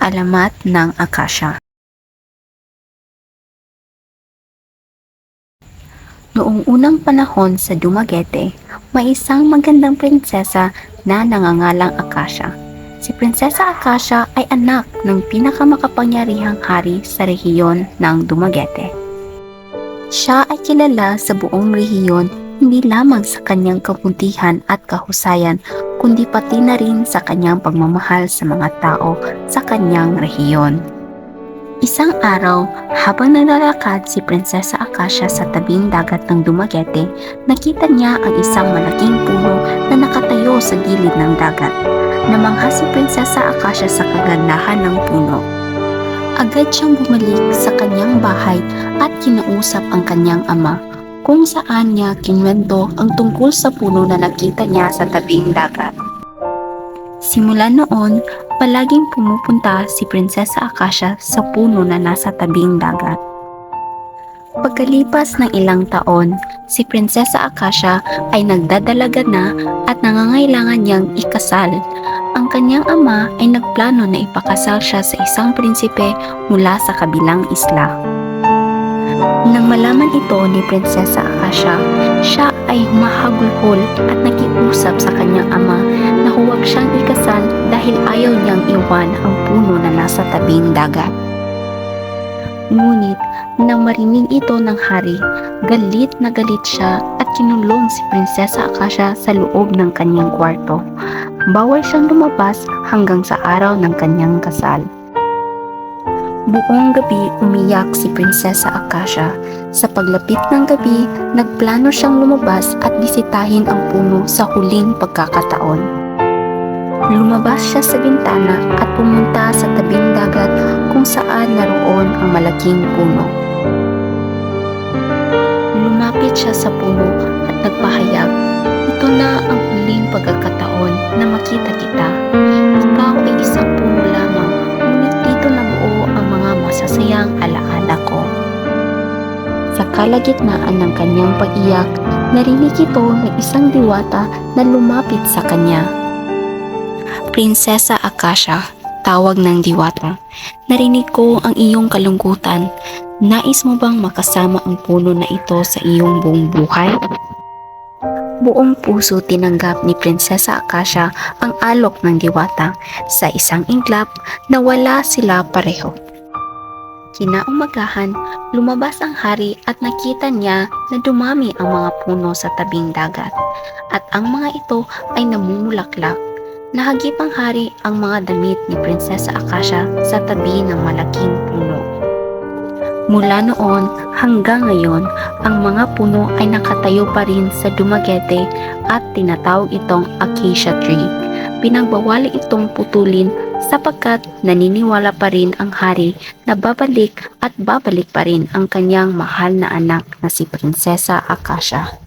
Alamat ng Akasya. Noong unang panahon sa Dumaguete, may isang magandang prinsesa na nangangalang Akasya. Si Prinsesa Akasya ay anak ng pinakamakapangyarihang hari sa rehiyon ng Dumaguete. Siya ay kilala sa buong rehiyon hindi lamang sa kanyang kabutihan at kahusayan, kundi pati na rin sa kanyang pagmamahal sa mga tao sa kanyang rehiyon. Isang araw, habang naglalakad si Prinsesa Akasya sa tabing dagat ng Dumaguete, nakita niya ang isang malaking puno na nakatayo sa gilid ng dagat. Namangha si Prinsesa Akasya sa kagandahan ng puno. Agad siyang bumalik sa kanyang bahay at kinausap ang kanyang ama, kung saan niya kinwento ang tungkol sa puno na nakita niya sa tabing dagat. Simula noon, palaging pumupunta si Prinsesa Akasya sa puno na nasa tabing dagat. Pagkalipas ng ilang taon, si Prinsesa Akasya ay nagdadalaga na at nangangailangan niyang ikasal. Ang kanyang ama ay nagplano na ipakasal siya sa isang prinsipe mula sa kabilang isla. Nang malaman ito ni Prinsesa Akasya, siya ay humahagulhol at nakiusap sa kanyang ama na huwag siyang ikasal dahil ayaw niyang iwan ang puno na nasa tabing dagat. Ngunit nang marinig ito ng hari, galit na galit siya at kinulong si Prinsesa Akasya sa loob ng kanyang kwarto. Bawal siyang lumabas hanggang sa araw ng kanyang kasal. Buong gabi umiyak si Prinsesa Akasya. Sa paglapit ng gabi, nagplano siyang lumabas at bisitahin ang puno sa huling pagkakataon. Lumabas siya sa bintana at pumunta sa tabing dagat kung saan naroon ang malaking puno. Lumapit siya sa puno at nagpahayag, "Ito na ang huling pagkakataon na makita kita. Ikaw ay isang puno lamang, ngunit dito nabuo ang mga masasayang alaala ko." Sa kalagitnaan ng kanyang pag-iyak, narinig ito ng isang diwata na lumapit sa kanya. "Prinsesa Akasya," tawag ng diwata, "narinig ko ang iyong kalungkutan. Nais mo bang makasama ang puno na ito sa iyong buong buhay?" Buong puso tinanggap ni Prinsesa Akasya ang alok ng diwata. Sa isang iglap, nawala sila pareho. Kinaumagahan, lumabas ang hari at nakita niya na dumami ang mga puno sa tabing dagat at ang mga ito ay namumulaklak. Nahagip ang hari ang mga damit ni Prinsesa Akasya sa tabi ng malaking puno. Mula noon hanggang ngayon, ang mga puno ay nakatayo pa rin sa Dumaguete at tinatawag itong Acacia Tree. Pinagbawali itong putulin sapagkat naniniwala pa rin ang hari na babalik at babalik pa rin ang kanyang mahal na anak na si Prinsesa Akasya.